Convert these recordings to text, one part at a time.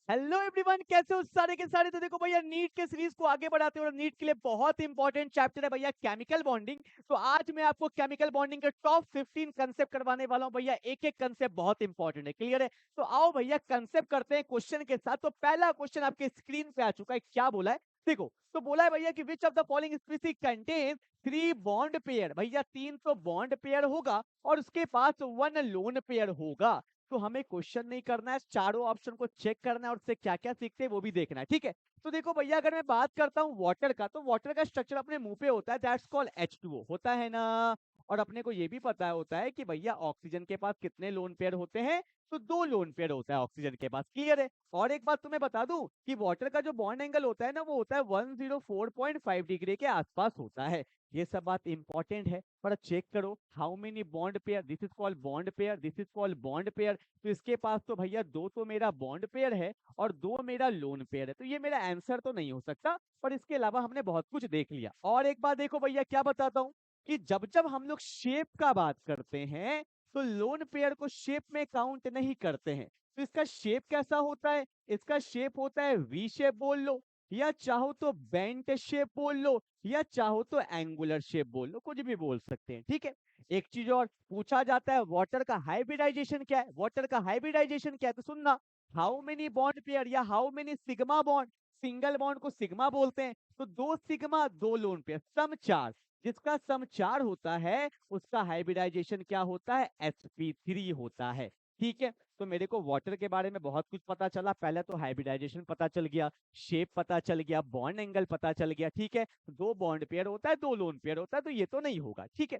Hello everyone, कैसे हो सारे के सारे। तो देखो भैया, नीट के सीरीज को आगे बढ़ाते हैं और नीट के लिए बहुत इंपॉर्टेंट चैप्टर है भैया केमिकल बॉन्डिंग। तो आज मैं आपको केमिकल बॉन्डिंग के टॉप 15 कंसेप्ट करवाने वाला हूं भैया। एक एक कंसेप्ट बहुत इंपॉर्टेंट है, क्लियर है। तो आओ भैया कंसेप्ट करते हैं क्वेश्चन के साथ। तो पहला क्वेश्चन आपके स्क्रीन पे आ चुका है, क्या बोला है देखो। तो बोला है भैया कि which of the following species contain 3 bond pair. भैया 3 तो बॉन्ड पेयर होगा और उसके पास 1 लोन पेयर होगा। तो हमें क्वेश्चन नहीं करना है, चारों ऑप्शन को चेक करना है और उससे क्या क्या सीखते हैं वो भी देखना है, ठीक है। तो देखो भैया, अगर मैं बात करता हूँ वाटर का, तो वाटर का स्ट्रक्चर अपने मुंह पे होता है, दैट्स कॉल्ड H2O, होता है ना। और अपने को ये भी पता होता है कि भैया ऑक्सीजन के पास कितने लोन पेयर होते हैं, तो 2 लोन पेयर होता है ऑक्सीजन के पास, क्लियर है। और एक बात तुम्हें बता दूं कि वाटर का जो बॉन्ड एंगल होता है ना, वो होता है 104.5 डिग्री के आसपास होता है। ये सब बात इंपॉर्टेंट है, पर चेक करो how many bond pair, this is called bond pair, this is called bond pair. तो इसके पास तो भैया 2 तो मेरा बॉन्ड पेयर है और 2 मेरा लोन पेयर है, तो ये मेरा आंसर तो नहीं हो सकता। पर इसके अलावा हमने बहुत कुछ देख लिया। और एक बात देखो भैया, क्या बताता हूँ कि जब जब हम लोग शेप का बात करते हैं, तो लोन पेयर को शेप में काउंट नहीं करते हैं। तो इसका शेप कैसा होता है, इसका शेप होता है वी शेप बोल लो, या चाहो तो बेंट शेप बोल लो, या चाहो तो एंगुलर शेप बोल लो, कुछ भी बोल सकते हैं, ठीक है। एक चीज और पूछा जाता है, वाटर का हाइब्रिडाइजेशन क्या है, वाटर का हाइब्रिडाइजेशन क्या है, तो सुनना। हाउ मेनी बॉन्ड पेयर या how many sigma bond. Single bond को सिग्मा बोलते हैं, तो 2 सिग्मा 2 लोन पेयर, सम 4। जिसका सम 4 होता है उसका हाइब्रिडाइजेशन क्या होता है, sp3 होता है, ठीक है। तो मेरे को वाटर के बारे में बहुत कुछ पता चला। पहले तो हाइब्रिडाइजेशन पता चल गया, शेप पता चल गया, बॉन्ड एंगल पता चल गया, ठीक है। 2 बॉन्ड पेयर होता है, 2 लोन पेयर होता है, तो ये तो नहीं होगा, ठीक है।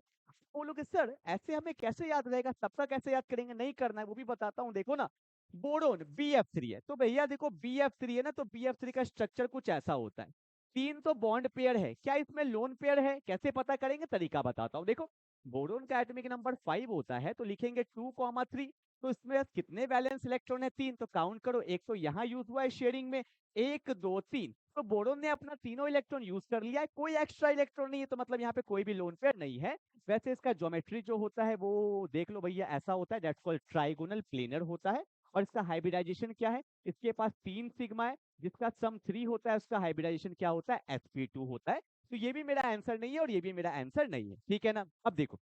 बोलोगे सर ऐसे हमें कैसे याद रहेगा, सबका कैसे याद करेंगे, नहीं करना है वो भी बताता हूँ, देखो ना। बोरोन Bf3 है, तो भैया देखो Bf3 है ना, तो Bf3 का स्ट्रक्चर कुछ ऐसा होता है। 3 तो बॉन्ड पेयर है, क्या इसमें लोन पेयर है, कैसे पता करेंगे, तरीका बताता हूँ देखो। बोरोन का एटॉमिक नंबर 5 होता है, तो लिखेंगे 2,3। तो इसमें कितने वैलेंस इलेक्ट्रॉन है, 3, तो काउंट करो, एक तो यहाँ यूज हुआ है शेयरिंग में, 1 2 3। तो बोरोन ने अपना तीनों इलेक्ट्रॉन यूज कर लिया है, कोई एक्स्ट्रा इलेक्ट्रॉन नहीं है, तो मतलब यहाँ पे कोई भी लोन पेयर नहीं है। वैसे इसका ज्योमेट्री जो होता है वो देख लो भैया, ऐसा होता है, दैट्स कॉल्ड ट्राइगोनल प्लेनर होता है। और इसका हाइब्रिडाइजेशन क्या है, इसके पास 3 सिग्मा है, जिसका सम 3 होता है, उसका हाइब्रिडाइजेशन क्या होता है, sp2 होता है। तो ये भी मेरा आंसर नहीं है और ये भी मेरा आंसर नहीं है, ठीक है ना। अब देखो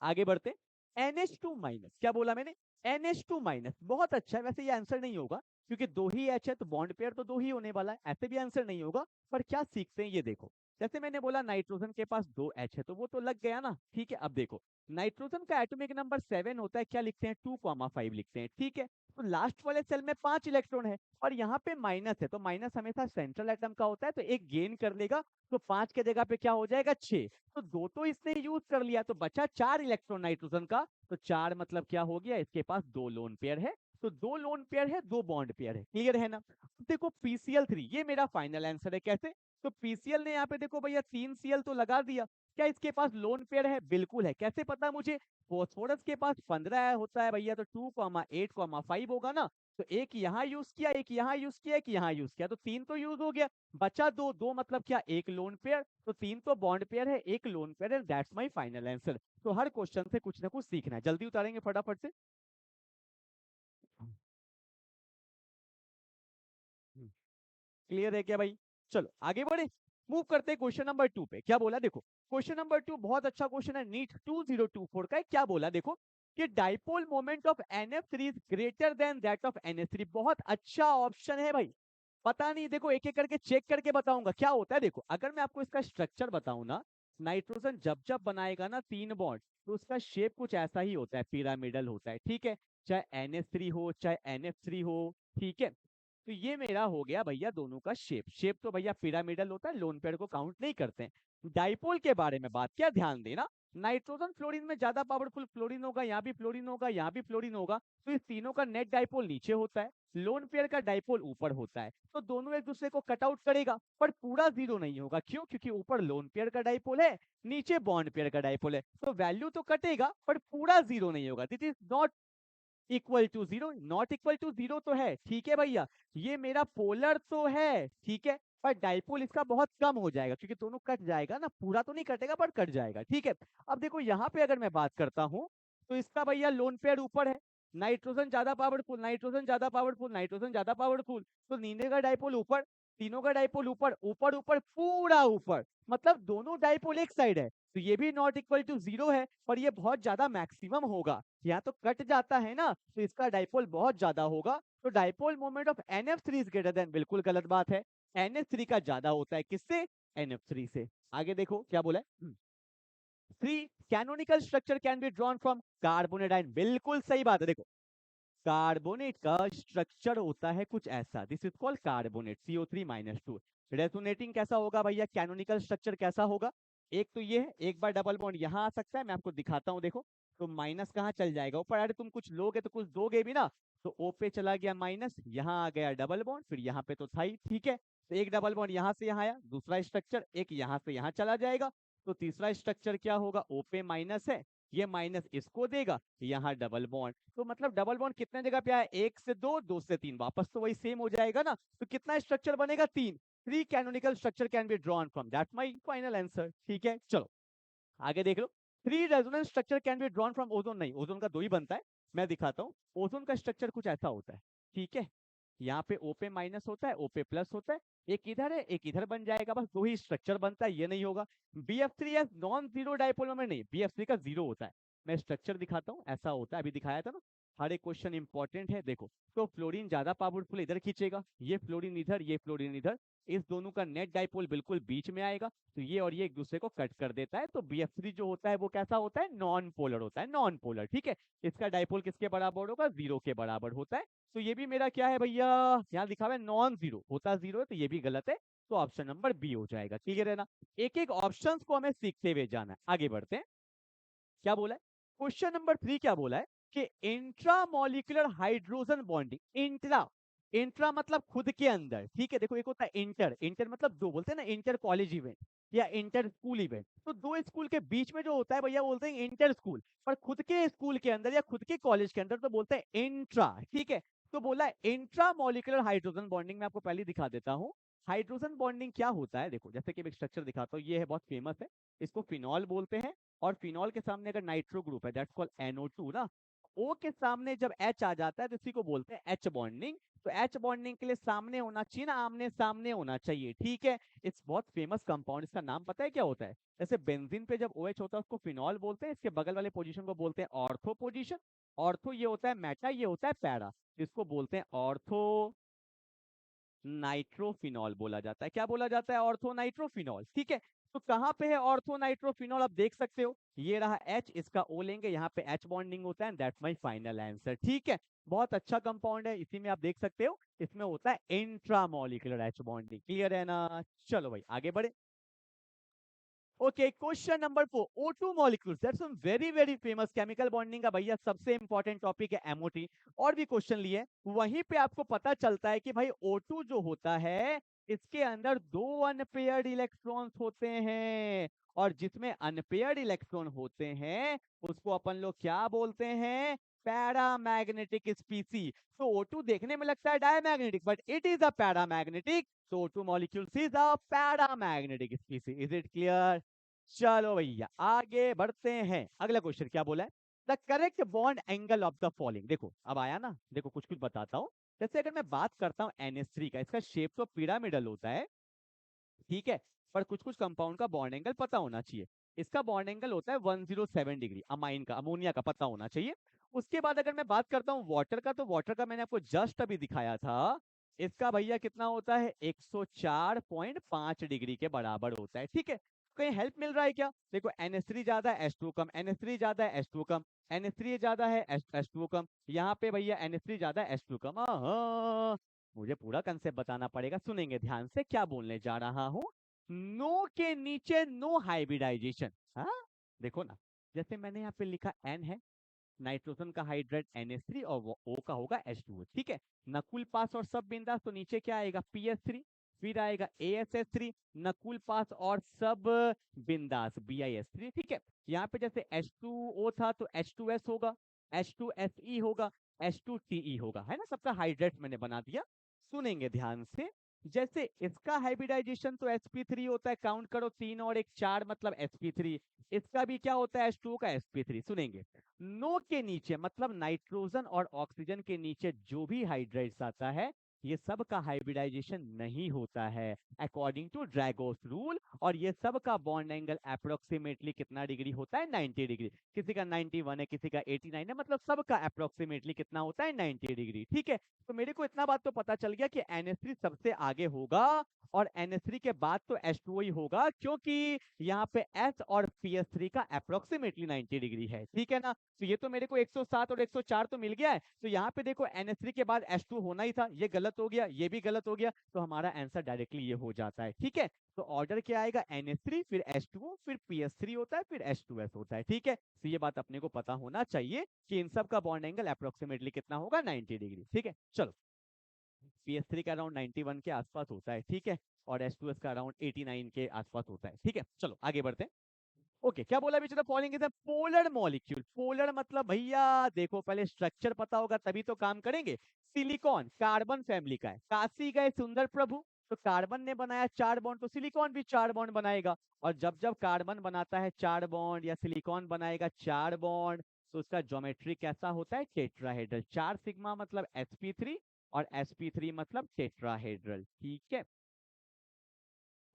आगे बढ़ते। NH2 माइनस, क्या बोला मैंने, NH2 माइनस, बहुत अच्छा है। वैसे ये आंसर नहीं होगा क्योंकि 2 ही H है, तो बॉन्ड पेयर तो 2 ही होने वाला है, ऐसे भी आंसर नहीं होगा। पर क्या सीखते हैं ये देखो, जैसे मैंने बोला नाइट्रोजन के पास 2 H है, तो वो तो लग गया ना, ठीक है। अब देखो नाइट्रोजन का एटॉमिक नंबर 7 होता है, क्या लिखते हैं, 2,5 लिखते हैं, ठीक है। तो लास्ट वाले सेल में 5 इलेक्ट्रॉन है और यहाँ पे माइनस है, तो माइनस हमेशा सेंट्रल एटम का होता है, तो एक गेन कर लेगा। तो 5 के जगह पे क्या हो जाएगा, 6। तो 2 तो इसने यूज कर लिया, तो बचा 4 इलेक्ट्रॉन नाइट्रोजन का। तो 4 मतलब क्या हो गया, इसके पास 2 लोन पेयर है। तो 2 लोन पेयर है, 2 बॉन्ड पेयर है, क्लियर है ना। अब देखो PCl3, ये मेरा फाइनल आंसर है, कैसे। तो PCl ने यहाँ पे देखो भैया 3 Cl तो लगा दिया, क्या इसके पास लोन पेयर है, बिल्कुल है। कैसे पता मुझे, फॉस्फोरस के पास 15 होता है भैया, तो 2,8,5 होगा ना। तो एक यहाँ यूज किया, एक यहाँ यूज किया, एक यहाँ यूज किया, तो 3 तो यूज हो गया। बचा 2, 2 मतलब क्या, एक लोन पेयर। तो 3 तो बॉन्ड पेयर है, एक लोन पेयर है, दैट्स माय फाइनल आंसर। तो हर क्वेश्चन से कुछ ना कुछ सीखना है, जल्दी उतारेंगे फटाफट से। क्लियर है क्या भाई, चलो आगे बढ़े। मूव करते हैं क्वेश्चन नंबर 2 पे। क्या बोला देखो, क्वेश्चन नंबर 2 बहुत अच्छा क्वेश्चन है, नीट 2024 का है। क्या बोला देखो कि dipole moment of NF3 is greater than that of NH3। बहुत अच्छा ऑप्शन है भाई। पता नहीं, देखो एक एक करके चेक करके बताऊंगा क्या होता है। देखो अगर मैं आपको इसका स्ट्रक्चर बताऊं ना, नाइट्रोजन जब जब बनाएगा ना 3 बॉन्ड, तो उसका शेप कुछ ऐसा ही होता है, पिरामिडल होता है, ठीक है। चाहे NH3 हो चाहे NF3 हो, ठीक है। तो ये मेरा हो गया भैया दोनों का शेप। शेप तो भैया पिरामिडल होता है, लोन पेयर को काउंट नहीं करते हैं। डाइपोल के बारे में बात किया, ध्यान देना। नाइट्रोजन फ्लोरीन में ज्यादा पावरफुल फ्लोरीन होगा, यहाँ भी फ्लोरीन होगा, यहाँ भी फ्लोरीन होगा। तो इस तीनों का नेट डाइपोल नीचे होता है, लोन पेयर का डाइपोल ऊपर होता है। तो दोनों एक दूसरे को कट आउट करेगा, पर पूरा जीरो नहीं होगा, क्यों, क्योंकि ऊपर लोन पेयर का डाइपोल है, नीचे बॉन्ड पेयर का डाइपोल है। तो वैल्यू तो कटेगा पर पूरा जीरो नहीं होगा। This is not equal to zero, not equal to zero तो है, ठीक है भैया। ये मेरा पोलर तो है, ठीक है। पर डाइपोल इसका बहुत कम हो जाएगा, क्योंकि दोनों कट जाएगा ना, पूरा तो नहीं कटेगा पर कट जाएगा, ठीक है। अब देखो यहाँ पे अगर मैं बात करता हूँ, तो इसका भैया लोन पेयर ऊपर है, नाइट्रोजन ज्यादा पावरफुल, नाइट्रोजन ज्यादा पावरफुल, नाइट्रोजन ज्यादा पावरफुल। तो नीले का डाइपोल ऊपर, तीनों का डाइपोल ऊपर, ऊपर ऊपर पूरा ऊपर, मतलब दोनों डाइपोल एक साइड है, तो ये भी नॉट इक्वल टू 0 है, पर ये बहुत ज्यादा मैक्सिमम होगा, यहाँ तो कट जाता है ना, तो इसका डाइपोल बहुत ज्यादा होगा। तो dipole moment of NF3 is greater than, बिल्कुल गलत बात है, NH3 का ज्यादा होता है, किससे? NF3 से। आगे देखो क्या बोला है, 3 canonical structure can be drawn from carbonate ion, बिल्कुल सही बात है। देखो कार्बोनेट का स्ट्रक्चर होता है कुछ ऐसा, this is called carbonate, CO3-2। Resonating कैसा होगा भैया, कैनोनिकल स्ट्रक्चर कैसा होगा? एक तो ये है, एक बार डबल बॉन्ड यहाँ आ सकता है, मैं आपको दिखाता हूँ, देखो तो माइनस कहाँ चल जाएगा ऊपर, अरे तुम कुछ लोगे तो कुछ दोगे भी ना, तो O पे चला गया माइनस, यहाँ आ गया डबल बॉन्ड, फिर यहाँ पे तो था ही, ठीक है, तो एक डबल बॉन्ड यहाँ से यहाँ आया, दूसरा स्ट्रक्चर एक यहाँ से यहाँ चला जाएगा, तो तीसरा स्ट्रक्चर क्या होगा, O पे माइनस है, ये माइनस इसको देगा, यहाँ डबल बॉन्ड, तो मतलब डबल बॉन्ड कितने जगह पे आया, 1 से 2, 2 से 3, वापस तो वही सेम हो जाएगा ना, तो कितना स्ट्रक्चर बनेगा, 3। 3 canonical structure can be drawn from, that's my final answer, ठीक है। चलो आगे देख लो, 3 resonance structure can be drawn from ozone, नहीं ओजोन का 2 ही बनता है, मैं दिखाता हूँ। ओजोन का स्ट्रक्चर कुछ ऐसा होता है, ठीक है, यहाँ पे O पे माइनस होता है, O पे प्लस होता है, एक इधर है एक इधर बन जाएगा, बस 2 ही स्ट्रक्चर बनता है, ये नहीं होगा। BF3 S non zero dipole moment नहीं, BF3 का 0 होता है, मैं स्ट्रक्चर दिखाता हूँ, ऐसा होता है, अभी दिखाया था ना, हर एक क्वेश्चन इंपॉर्टेंट है, देखो तो फ्लोरीन ज्यादा पावरफुल इधर खींचेगा, ये फ्लोरीन इधर, ये फ्लोरीन इधर, इस दोनों का नेट डाइपोल बिल्कुल बीच में आएगा, तो ये और ये एक दूसरे को कट कर देता है, तो BF3 जो होता है वो कैसा होता है, नॉन पोलर होता है, नॉन पोलर, ठीक है, इसका डाइपोल किसके बराबर होगा, 0 के बराबर होता है। तो ये भी मेरा क्या है भैया, यहाँ लिखा हुआ है नॉन जीरो, होता 0 है, तो ये भी गलत है, तो ऑप्शन नंबर बी हो जाएगा, क्लियर है ना। एक एक ऑप्शन को हमें सीखते हुए जाना है, आगे बढ़ते हैं। क्या बोला है, क्वेश्चन नंबर 3 क्या बोला है कि intramolecular hydrogen bonding, intra, intra मतलब खुद के अंदर, ठीक है, देखो एक होता है इंटर, इंटर मतलब दो, बोलते हैं ना इंटर कॉलेज इवेंट या इंटर स्कूल इवेंट, तो दो स्कूल के बीच में जो होता है भैया बोलते हैं इंटर स्कूल, पर खुद के स्कूल के अंदर या खुद के कॉलेज के अंदर तो बोलते हैं इंट्रा, ठीक है। तो बोला है इंट्रा मॉलिक्यूलर हाइड्रोजन बॉन्डिंग, मैं आपको पहले दिखा देता हूँ हाइड्रोजन बॉन्डिंग क्या होता है, देखो जैसे कि एक स्ट्रक्चर दिखाता हूँ, ये है बहुत फेमस है, इसको फिनॉल बोलते हैं, और फिनॉल के सामने अगर नाइट्रो ग्रुप है दैट्स कॉल्ड NO2 ना, O के सामने जब H आ जाता है तो इसी को बोलते हैं H बॉन्डिंग, तो H बॉन्डिंग के लिए सामने होना चाहिए ना, आमने सामने होना चाहिए, ठीक है। इस बहुत फेमस कंपाउंड, इसका नाम पता है क्या होता है, जैसे बेंजीन पे जब OH होता है उसको फिनॉल बोलते हैं, इसके बगल वाले पोजीशन को बोलते हैं ऑर्थो पोजीशन, ऑर्थो ये होता है मेटा, ये होता है पैरा, इसको बोलते हैं ऑर्थो नाइट्रोफिनॉल बोला जाता है, क्या बोला जाता है, ऑर्थो नाइट्रोफिनॉल, ठीक है। तो कहाँ पे है ऑर्थो नाइट्रोफिनॉल, आप देख सकते हो, ये रहा H, इसका O लेंगे, यहाँ पे H बॉन्डिंग होता है, दैट्स माय फाइनल आंसर, ठीक है। बहुत अच्छा कंपाउंड है, इसी में आप देख सकते हो, इसमें होता है इंट्रामोलिकुलर H बॉन्डिंग, क्लियर है ना। चलो भाई आगे बढ़े। Okay question number 4, O2 molecules, that's very very famous chemical bonding का भैया सबसे इंपॉर्टेंट टॉपिक है MOT, और भी क्वेश्चन लिए, वहीं पे आपको पता चलता है कि भाई O2 जो होता है इसके अंदर 2 अनपेयर्ड इलेक्ट्रॉन्स होते हैं, और जिसमें अनपेयर्ड इलेक्ट्रॉन होते हैं उसको अपन लोग क्या बोलते हैं, पैरामैग्नेटिक स्पीसी। तो O2 देखने में लगता है diamagnetic, but it is a paramagnetic, so O2 molecules is a paramagnetic species, is it clear? चलो भैया आगे बढ़ते हैं, अगला क्वेश्चन क्या बोला है, the correct bond angle of the following, देखो अब आया ना, देखो कुछ कुछ बताता हूँ, जैसे अगर मैं बात करता हूँ NH3 का, इसका शेप तो पिरामिडल होता है, ठीक है, पर कुछ कुछ कंपाउंड का बॉन्ड एंगल पता होना चाहिए, इसका बॉन्ड एंगल होता है 107 डिग्री, अमाइन का, अमोनिया का पता होना चाहिए। उसके बाद अगर मैं बात करता हूँ वाटर का, तो वाटर का मैंने आपको जस्ट अभी दिखाया था, इसका भैया कितना होता है, 104.5 डिग्री के बराबर होता है, ठीक है। कहीं हेल्प मिल रहा है क्या, देखो NH3 ज्यादा है H2 कम, NH3 ज्यादा है H2 कम, NH3 ज्यादा है H2 कम, यहाँ पे भैया NH3 ज्यादा है H2 कम, मुझे पूरा कंसेप्ट बताना पड़ेगा, सुनेंगे ध्यान से क्या बोलने जा रहा हूँ। नो के नीचे नो हाइब्रिडाइजेशन, हाँ देखो ना, जैसे मैंने यहाँ पे लिखा N है, नाइट्रोजन का हाइड्रेट NH3 और वो O का होगा H2O, ठीक है। नकुल पास और सब बिंदास, तो नीचे क्या आएगा PS3, फिर आएगा ASH3, नकुल पास और सब बिंदास BIS3, ठीक है। यहाँ पे जैसे H2O था तो H2S होगा, H2SE होगा, H2TE होगा, है ना, सबका हाइड्रेट मैंने बना दिया, सुनेंगे ध्यान से। जैसे इसका हाइब्रिडाइजेशन तो sp3 होता है, काउंट करो 3 और 1 4 मतलब sp3। इसका भी क्या होता है H2O का sp3। सुनेंगे, नो के नीचे मतलब नाइट्रोजन और ऑक्सीजन के नीचे जो भी हाइड्राइड्स आता है ये सब का हाइब्रिडाइजेशन नहीं होता है अकॉर्डिंग टू ड्रैगोस रूल। और ये सब का बॉन्ड एंगल अप्रोक्सीमेटली कितना डिग्री होता है 90 डिग्री। किसी का 91 है, किसी का 89 है, मतलब सबका अप्रोक्सीमेटली कितना होता है 90 डिग्री। ठीक है, तो मेरे को इतना बात तो पता चल गया कि NH3 सबसे आगे होगा और NH3 के बाद तो H2O ही होगा, क्योंकि यहाँ पे S और PS3 का अप्रोक्सीमेटली 90 डिग्री है। ठीक है ना, तो ये तो मेरे को 107 और 104 तो मिल गया है। तो यहाँ पे देखो NH3 के बाद H2 होना ही था, ये गलत हो गया, ये भी गलत हो गया, तो हमारा आंसर डायरेक्टली ये हो जाता है। ठीक है, तो ऑर्डर क्या आएगा, NH3 फिर H2O फिर PS3 होता है फिर H2S होता है। ठीक है, तो ये बात अपने को पता होना चाहिए कि इन सब का बॉन्ड एंगल अप्रोक्सीमेटली कितना होगा 90 डिग्री। ठीक है, चलो PS3 का अराउंड 91 के आसपास होता है। ठीक है, और H2S का अराउंड 89 के आसपास होता है। ठीक है, चलो आगे बढ़ते हैं। ओके, क्या बोला बीच में, following is a polar molecule. Polar मतलब भैया देखो पहले स्ट्रक्चर पता होगा तभी तो काम करेंगे। सिलिकॉन कार्बन फैमिली का है, काशी गए सुंदर प्रभु, तो कार्बन ने बनाया 4 बॉन्ड तो सिलिकॉन भी 4 बॉन्ड बनाएगा। और जब जब कार्बन बनाता है 4 बॉन्ड या सिलिकॉन बनाएगा 4 बॉन्ड, तो उसका ज्योमेट्री कैसा होता है, टेट्राहेड्रल। 4 सिग्मा मतलब sp3 और sp3 मतलब टेट्राहेड्रल। ठीक है,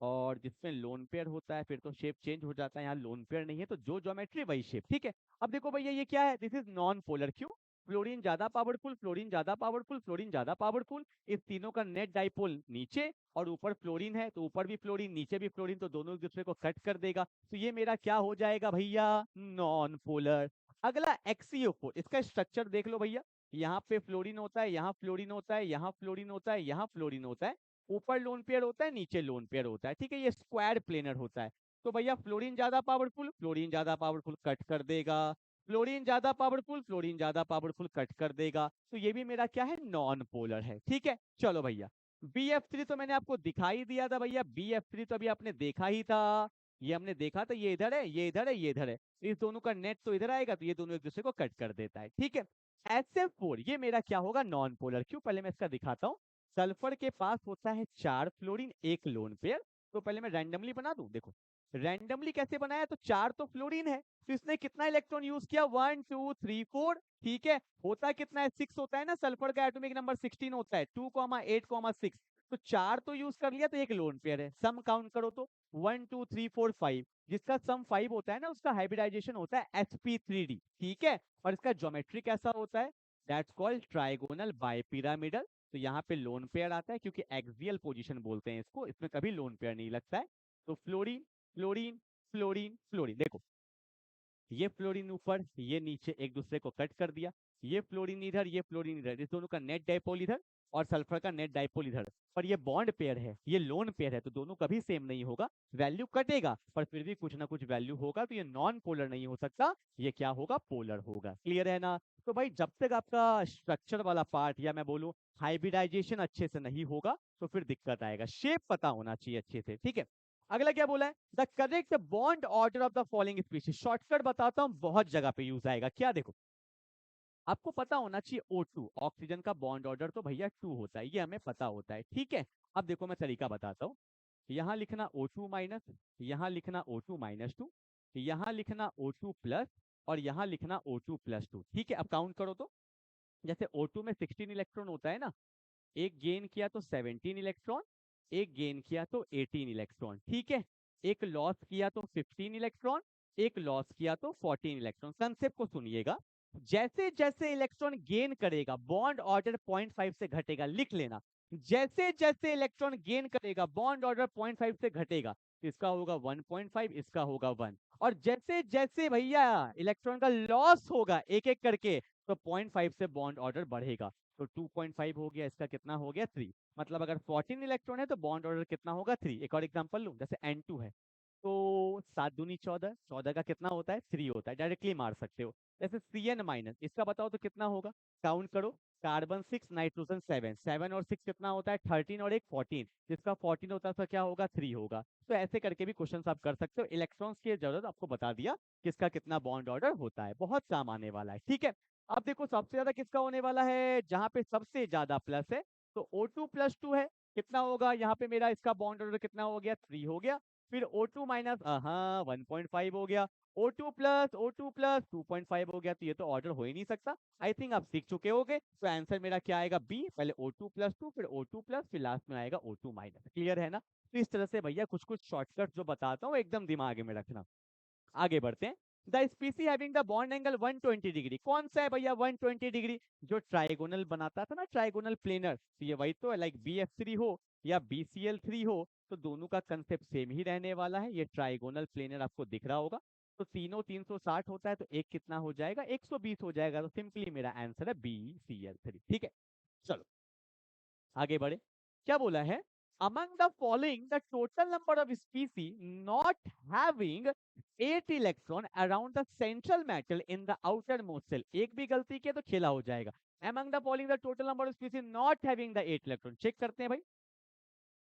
और जिसमें लोन पेयर होता है फिर तो शेप चेंज हो जाता है, यहाँ लोन पेयर नहीं है तो जो ज्योमेट्री वही शेप। ठीक है, अब देखो भैया ये क्या है, दिस इज नॉन पोलर। क्यों, फ्लोरीन ज्यादा पावरफुल, फ्लोरीन ज्यादा पावरफुल, फ्लोरीन ज्यादा पावरफुल। इस तीनों का नेट डाइपोल नीचे और ऊपर फ्लोरीन है तो ऊपर भी फ्लोरीन नीचे भी फ्लोरीन, तो दोनों एक दूसरे को कट कर देगा। तो ये मेरा क्या हो जाएगा भैया, नॉन पोलर। अगला एक्सियोफोर, इसका स्ट्रक्चर देख लो भैया, यहाँ पे फ्लोरीन होता है, यहाँ फ्लोरीन होता है, यहाँ फ्लोरीन होता है, यहाँ फ्लोरीन होता है, ऊपर लोन पेयर होता है, नीचे लोन पेयर होता है। ठीक है, ये स्क्वायर प्लेनर होता है। तो भैया फ्लोरीन ज्यादा पावरफुल, फ्लोरीन ज्यादा पावरफुल कट कर देगा, फ्लोरीन ज्यादा पावरफुल, फ्लोरीन ज्यादा पावरफुल कट कर देगा। तो ये भी मेरा क्या है, नॉन पोलर है। ठीक है, चलो भैया BF3 तो मैंने आपको दिखाई दिया था भैया, BF3 तो अभी आपने देखा ही था, ये हमने देखा था, ये इधर है, ये इधर है, ये इधर है, इस दोनों का नेट तो इधर आएगा, तो ये दोनों एक दूसरे को कट कर देता है। ठीक है, SF4 ये मेरा क्या होगा, नॉन पोलर। क्यों, पहले मैं इसका दिखाता हूँ। सल्फर के पास होता है 4 फ्लोरीन 1 लोन पेयर। तो पहले मैं रैंडमली बना दूं, देखो रैंडमली कैसे बनाया, तो 4 तो फ्लोरीन है, तो इसने कितना इलेक्ट्रॉन यूज किया, 1 2 3 4। ठीक है, होता कितना है, 6 होता है ना, सल्फर का एटॉमिक नंबर 16 होता है, 2,8,6। तो 4 तो यूज कर लिया, तो एक लोन पेयर है। सम काउंट करो तो 1 2 3 4 5, जिसका सम 5 होता है ना उसका हाइब्रिडाइजेशन होता है sp3d। ठीक है, और इसका ज्योमेट्री कैसा होता है, दैट्स कॉल्ड ट्राइगोनल बाइपिरामिडल। तो यहाँ पे लोन पेयर आता है क्योंकि एक्सियल पोजीशन बोलते हैं इसको, इसमें कभी लोन पेयर नहीं लगता है। तो फ्लोरीन फ्लोरीन फ्लोरीन फ्लोरीन, देखो ये फ्लोरीन ऊपर ये नीचे एक दूसरे को कट कर दिया, ये फ्लोरीन इधर ये फ्लोरीन इधर, इस दोनों का नेट डाइपोल इधर और सल्फर का नेट डाइपोल इधर। पर ये बॉन्ड पेयर है, ये लोन पेयर है, तो दोनों कभी सेम नहीं होगा। वैल्यू कटेगा पर फिर भी कुछ ना कुछ वैल्यू होगा, तो ये नॉन पोलर नहीं हो सकता, ये क्या होगा, पोलर होगा। क्लियर है ना। तो भाई जब तक आपका स्ट्रक्चर वाला पार्ट या मैं बोलूं हाइब्रिडाइजेशन अच्छे से नहीं होगा तो फिर दिक्कत आएगा, शेप पता होना चाहिए अच्छे से। ठीक है, अगला क्या बोला है, the correct bond order of the following species. Shortcut बताता हूँ, बहुत जगह पे यूज आएगा। क्या देखो, आपको पता होना चाहिए O2 ऑक्सीजन का बॉन्ड ऑर्डर तो भैया 2 होता है, ये हमें पता होता है। ठीक है, अब देखो मैं तरीका बताता हूँ। यहाँ लिखना O2 माइनस, यहाँ लिखना O2 माइनस 2, यहाँ लिखना O2 प्लस और यहाँ लिखना O2 प्लस 2। ठीक है, अब काउंट करो तो जैसे O2 में 16 इलेक्ट्रॉन होता है ना, एक गेन किया तो 17 इलेक्ट्रॉन, एक गेन किया तो 18 इलेक्ट्रॉन। ठीक है, एक लॉस किया तो 15 इलेक्ट्रॉन, एक लॉस किया तो 14 इलेक्ट्रॉन। कंसेप्ट को सुनिएगा, जैसे जैसे इलेक्ट्रॉन गेन करेगा बॉन्ड ऑर्डर 0.5 से घटेगा, लिख लेना। जैसे जैसे इलेक्ट्रॉन गेन करेगा बॉन्ड ऑर्डर 0.5 से घटेगा, इसका होगा 1.5, इसका होगा 1। और जैसे जैसे भैया इलेक्ट्रॉन का लॉस होगा एक एक करके, तो 0.5 से बॉन्ड ऑर्डर बढ़ेगा। तो 2.5 हो गया, इसका कितना हो गया 3। मतलब अगर 14 इलेक्ट्रॉन है तो बॉन्ड ऑर्डर कितना होगा 3। एक और एग्जांपल लूं, जैसे N2 है तो 7 दूनी 14, 14 का कितना होता है 3 होता है, डायरेक्टली मार सकते हो। जैसे Cn माइनस, इसका बताओ तो कितना होगा, काउंट करो, कार्बन 6 नाइट्रोजन 7, 7 और 6 कितना होता है 13 और एक 14, जिसका 14 होता है तो क्या होगा 3 होगा। तो ऐसे करके भी क्वेश्चन आप कर सकते हो। इलेक्ट्रॉन्स की जरूरत आपको बता दिया किसका कितना बॉन्ड ऑर्डर होता है, बहुत काम आने वाला है। ठीक है, अब देखो सबसे ज्यादा किसका होने वाला है, जहां पे सबसे ज्यादा प्लस है तो O2 प्लस 2 है, कितना होगा यहाँ पे मेरा इसका बॉन्ड ऑर्डर कितना हो गया 3 हो गया। फिर O2 माइनस 1.5 हो गया। O2 प्लस 2.5 हो गया। तो ये तो ऑर्डर हो ही नहीं सकता। आई थिंक आप सीख चुके होगे। तो आंसर मेरा क्या आएगा बी, पहले O2 प्लस 2 फिर O2 प्लस फिर लास्ट में आएगा O2 माइनस। क्लियर है ना? तो इस तरह से भैया कुछ कुछ शॉर्टकट जो बताता हूँ एकदम दिमाग में रखना। आगे बढ़ते हैं। The स्पीसी having the bond angle 120 degree, कौन सा है भैया 120 डिग्री? जो ट्राइगोनल बनाता था ना, ट्राइगोनल प्लेनर, तो ये वही तो है। लाइक BF3 हो या BCl3 हो, तो दोनों का कंसेप्ट सेम ही रहने वाला है। ये ट्राइगोनल प्लेनर आपको दिख रहा होगा। तो तीनों 360 होता है, तो एक कितना हो जाएगा 120 हो जाएगा। तो सिंपली मेरा आंसर है BCl3। ठीक है, चलो आगे बढ़े। क्या बोला है? among the following the total number of species not having 8 electron around the central metal in the outermost shell, एक भी गलती किया तो खेला हो जाएगा। among the following the total number of species not having the 8 electron, check करते हैं भाई।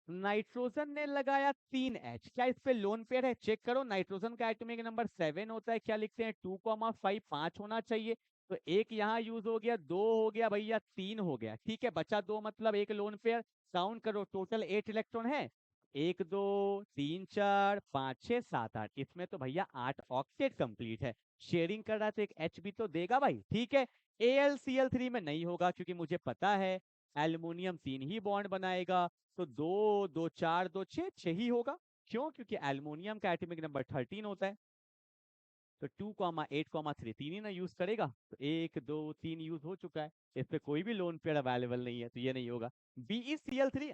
नाइट्रोजन ने लगाया 3H, क्या इस पे लोन पेयर है? चेक करो। नाइट्रोजन का एटॉमिक नंबर 7 होता है, क्या लिखते हैं 2,5, 5 होना चाहिए। तो एक यहाँ यूज हो गया, 2 हो गया भैया, 3 हो गया। ठीक है, बचा 2, मतलब एक लोन पेयर। काउंट करो, टोटल 8 इलेक्ट्रॉन है। 1 2 3 4 5 6 7 8, इसमें तो भैया 8 ऑक्टेट कंप्लीट है। शेयरिंग कर रहा है तो एक H भी तो देगा भाई। ठीक है, AlCl3 में नहीं होगा, क्योंकि मुझे पता है एल्युमिनियम 3 ही बॉन्ड बनाएगा। तो 2 2 4 2 6 6 ही होगा। क्यों? क्योंकि एल्युमिनियम का एटॉमिक नंबर 13 होता है। तो 2,8,3 तीन ही ना यूज करेगा। तो 1 2 3 यूज हो चुका है। इस पे कोई भी लोन पेयर अवेलेबल नहीं है, तो ये नहीं होगा। BeCl3,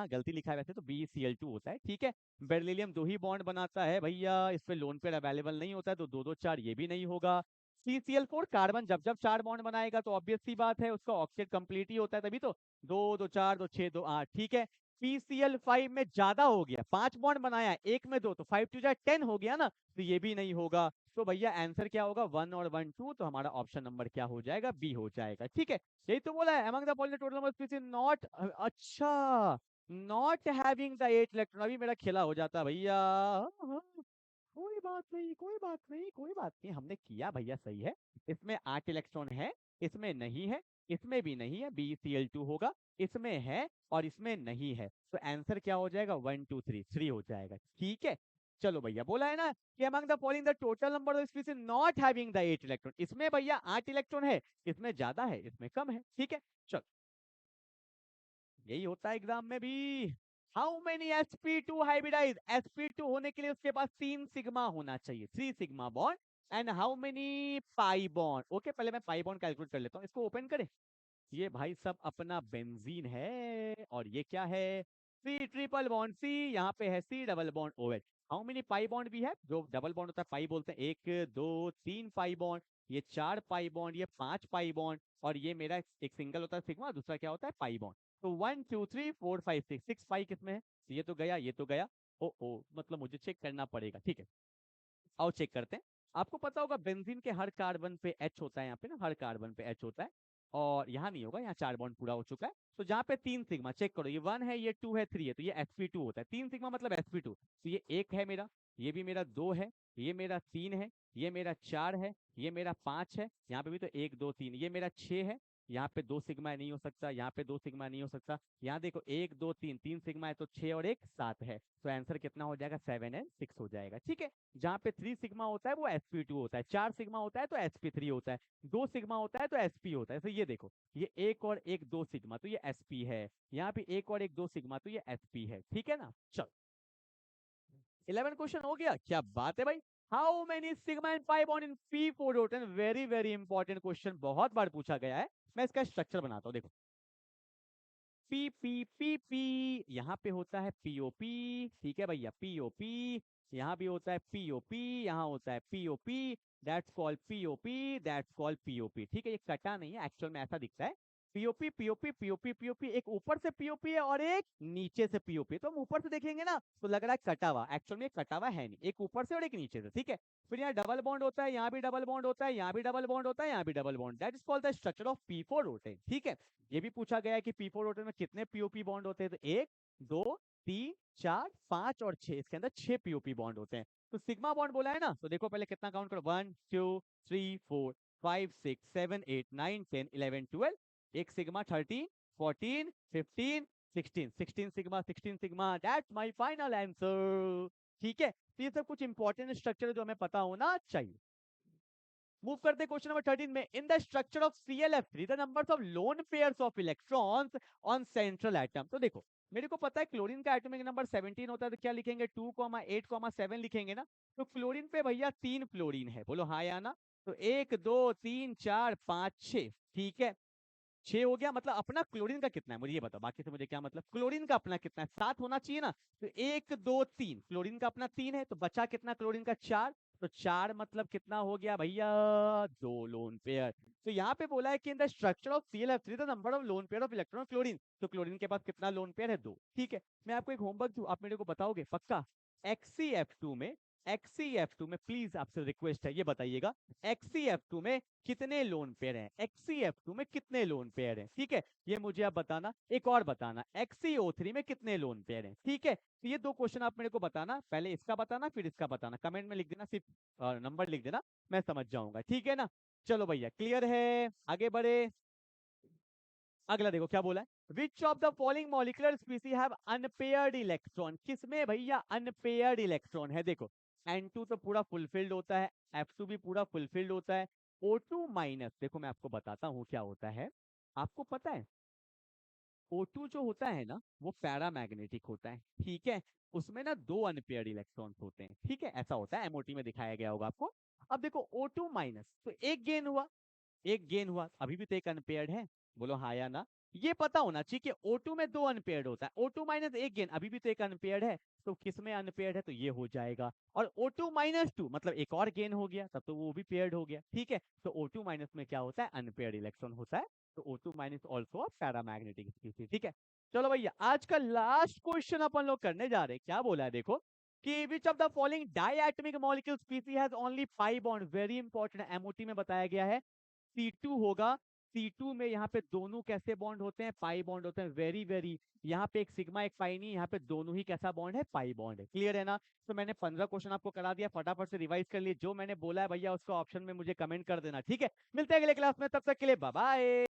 गलती लिखा है वैसे तो BeCl2 होता है। ठीक है, बेरिलियम 2 ही बॉन्ड बनाता है भैया, इस पे लोन पेयर अवेलेबल नहीं होता है। तो 2 2 4 ये भी नहीं होगा। CCl4, कार्बन जब जब 4 बॉन्ड बनाएगा तो ऑब्वियस सी बात है उसका ऑक्टेट कंप्लीट ही होता है, तभी तो 2 2 4 2 6 2 8। ठीक है, PCl5 में ज्यादा हो गया, 5 बॉन्ड बनाया, एक में 2, तो 5 2 जा 10 हो गया ना, तो ये भी नहीं होगा। तो भैया आंसर क्या होगा 1 और 1 2, तो हमारा ऑप्शन नंबर क्या हो जाएगा बी हो जाएगा। ठीक है, यही तो बोला है among the following total number of species not, अच्छा नॉट हैविंग द 8 इलेक्ट्रॉन। अभी मेरा खेला हो जाता भैया। कोई बात नहीं, कोई बात नहीं, कोई बात नहीं, हमने किया भैया सही है। इसमें 8 इलेक्ट्रॉन है, इसमें नहीं है, इसमें भी नहीं है, BCl2 होगा। इसमें है और इसमें नहीं है, तो आंसर क्या हो जाएगा 1 2 3 3 हो जाएगा। ठीक है, चलो भैया बोला है ना कि among the following the total number of species not having the 8 electron, इसमें भैया 8 इलेक्ट्रॉन है, इसमें ज्यादा है, इसमें कम है। ठीक है, चलो यही होता है एग्जाम में भी। How many sp2 hybridise, sp2 होने के लिए उसके पास 3 सिग्मा होना चाहिए, 3 sigma bond. And how many pi bond, okay पहले मैं पाई बॉन्ड कैलकुलेट कर लेता हूँ, इसको ओपन करें। ये भाई सब अपना बेंजीन है, और ये क्या है सी ट्रिपल बॉन्ड सी, यहाँ पे है C double bond OH। How many pi bond भी है, जो डबल बॉन्ड होता है पाई बोलते हैं, 1 2 3 पाई बॉन्ड, ये 4 पाई बॉन्ड, ये 5 पाई बॉन्ड, और ये मेरा एक सिंगल होता है सिग्मा, दूसरा क्या होता है पाई बॉन्ड। तो 1 2 3 4 5 6, 6 पाई किसमें है? ये तो गया, ये तो गया। ओ मतलब मुझे चेक करना पड़ेगा। ठीक है, आओ चेक करते हैं। आपको पता होगा बेंजीन के हर कार्बन पे H होता है, यहाँ पे ना हर कार्बन पे H होता है, और यहाँ नहीं होगा, यहाँ 4 बॉन्ड पूरा हो चुका है। तो जहाँ पे 3 सिग्मा, चेक करो, ये 1 है, ये 2 है, 3 है, तो ये sp2 होता है। 3 सिग्मा मतलब sp2, तो ये 1 है मेरा, ये भी मेरा 2 है, ये मेरा 3 है, ये मेरा 4 है, ये मेरा 5 है, यहाँ पे भी तो 1 2 3, ये मेरा 6 है, यहाँ पे 2 सिग्मा नहीं हो सकता, यहाँ पे 2 सिग्मा नहीं हो सकता, यहाँ देखो 1 2 3, 3 सिग्मा है, तो 6 और 1 7 है। तो आंसर कितना हो जाएगा 7 एंड 6 हो जाएगा। ठीक है, जहाँ पे 3 सिग्मा होता है वो sp2 होता है, 4 सिग्मा होता है तो sp3 होता है, 2 सिग्मा होता है तो sp होता है। तो ये देखो, ये 1 और 1 2 सिग्मा, तो ये sp है, यहाँ पे 1 और 1 2 सिग्मा, तो ये sp है। ठीक है ना, चलो 11 क्वेश्चन हो गया, क्या बात है भाई। How many sigma and pi bond in P4 rotten, very very important question, बहुत बार पूछा गया है। मैं इसका स्ट्रक्चर बनाता हूँ, देखो पी पी पी पी, यहाँ पे होता है पीओपी। ठीक है भैया, पीओपी, यहाँ भी होता है पीओपी, यहाँ होता है POP, that's called POP, that's called POP. ठीक है, ये कटा नहीं है, एक्चुअल में ऐसा दिखता है पीओपी पीओपी पीओपी पीओपी, एक ऊपर से पीओपी है और एक नीचे से पीओपी। तो हम ऊपर से देखेंगे ना तो लग रहा है कटा हुआ, एक्चुअल में कटा हुआ है नहीं, एक ऊपर से और एक नीचे से। ठीक है, फिर यहाँ डबल बॉन्ड होता है, यहाँ भी डबल बॉन्ड होता है, यहाँ भी डबल बॉन्ड होता है, यहाँ भी double bond, that is called the structure of P4 rotten. ठीक है, ये भी पूछा गया है कि P4 रोटेन में कितने पीओपी बॉन्ड होते हैं, तो 1 2 3 4 5 और 6, इसके अंदर 6 पीओपी बॉन्ड होते हैं। तो सिग्मा बॉन्ड बोला है ना, तो देखो पहले कितना काउंट करो, 1 2 3 4 5 6 7 8 9 10 11 12, एक sigma 13 14 15 16 sigma, that's my final answer. ठीक है, तो ये सब कुछ इंपॉर्टेंट स्ट्रक्चर है जो हमें पता होना चाहिए। मूव करते क्वेश्चन नंबर 13 में। In the structure of ClF3 the numbers of lone pairs of electrons on central atom. तो देखो, मेरे को पता है क्लोरीन का एटॉमिक नंबर 17 होता है, तो क्या लिखेंगे 2,8,7 लिखेंगे ना। तो क्लोरीन पे भैया 3 फ्लोरीन है, बोलो हाँ या ना। तो 1 2 3 4 5 6, ठीक है 6 हो गया। मतलब अपना क्लोरीन का कितना है मुझे ये बताओ, बाकी से मुझे क्या मतलब। क्लोरीन का अपना कितना है, 7 होना चाहिए ना। तो 1 2 3 क्लोरीन का अपना 3 है, तो बचा कितना क्लोरीन का 4। तो 4 मतलब कितना हो गया भैया, 2 लोन पेयर। तो यहाँ पे बोला है कि in the structure of ClF3 the number of lone pair of electron chlorine. तो क्लोरीन के पास कितना लोन पेयर है, 2। ठीक है, मैं आपको एक होमवर्क दूं, आप मेरे को बताओगे पक्का। XCF2 में, XCF2 में प्लीज आपसे रिक्वेस्ट है, ये बताइएगा XCF2 में कितने लोन पेयर हैं, XCF2 में कितने लोन पेयर हैं। ठीक है, ये मुझे आप बताना। एक और बताना, XCO3 में कितने लोन पेयर हैं। ठीक है, तो ये 2 क्वेश्चन आप मेरे को बताना, पहले इसका बताना फिर इसका बताना, कमेंट में लिख देना, सिर्फ नंबर लिख देना, मैं समझ जाऊंगा। ठीक है ना, चलो भैया क्लियर है, आगे बढ़े। अगला देखो क्या बोला है, which of the following molecular स्पीसी have unpaired electron. किसमें भैया अनपेयर्ड इलेक्ट्रॉन है, देखो N2 तो पूरा फुलफिल्ड होता है, F2 भी पूरा फुलफिल्ड होता है, O2 माइनस, देखो मैं आपको बताता हूँ क्या होता है। आपको पता है O2 जो होता है ना वो पैरामैग्नेटिक होता है, ठीक है। उसमें ना 2 अनपेयर्ड इलेक्ट्रॉन्स होते हैं, ठीक है, ऐसा होता है, MOT में दिखाया गया होगा आपको। अब देखो O2 माइनस, तो एक गेन हुआ, एक गेन हुआ, अभी भी तो एक अनपेयर्ड है, बोलो हाँ या ना। ये पता होना चाहिए कि O2 में 2 अनपेयर्ड होता है, O2 माइनस एक गेन, अभी भी तो एक अनपेयर्ड है, तो किस में अनपेयर्ड है, तो ये हो जाएगा। और O2 माइनस 2 मतलब एक और गेन हो गया, तब तो वो भी पेयर्ड हो गया। ठीक है, तो O2 माइनस में क्या होता है, अनपेयर्ड इलेक्ट्रॉन होता है। तो O2 minus also paramagnetic species. ठीक है, चलो भैया आज का लास्ट क्वेश्चन अपन लोग करने जा रहे हैं। क्या बोला है देखो, कि which of the following diatomic molecule स्पीसी has only 5 bond. Very important, MOT में बताया गया है C2 होगा। C2 में यहाँ पे दोनों कैसे बॉन्ड होते हैं, पाई बॉन्ड होते हैं। वेरी वेरी, यहाँ पे एक सिग्मा एक पाई नहीं, यहाँ पे दोनों ही कैसा बॉन्ड है, पाई बॉन्ड है। क्लियर है ना। तो मैंने 15 क्वेश्चन आपको करा दिया, फटाफट से रिवाइज कर लिए, जो मैंने बोला है भैया उसको ऑप्शन में मुझे कमेंट कर देना। ठीक है, मिलते हैं अगले क्लास में, तब तक के लिए बाय बाय।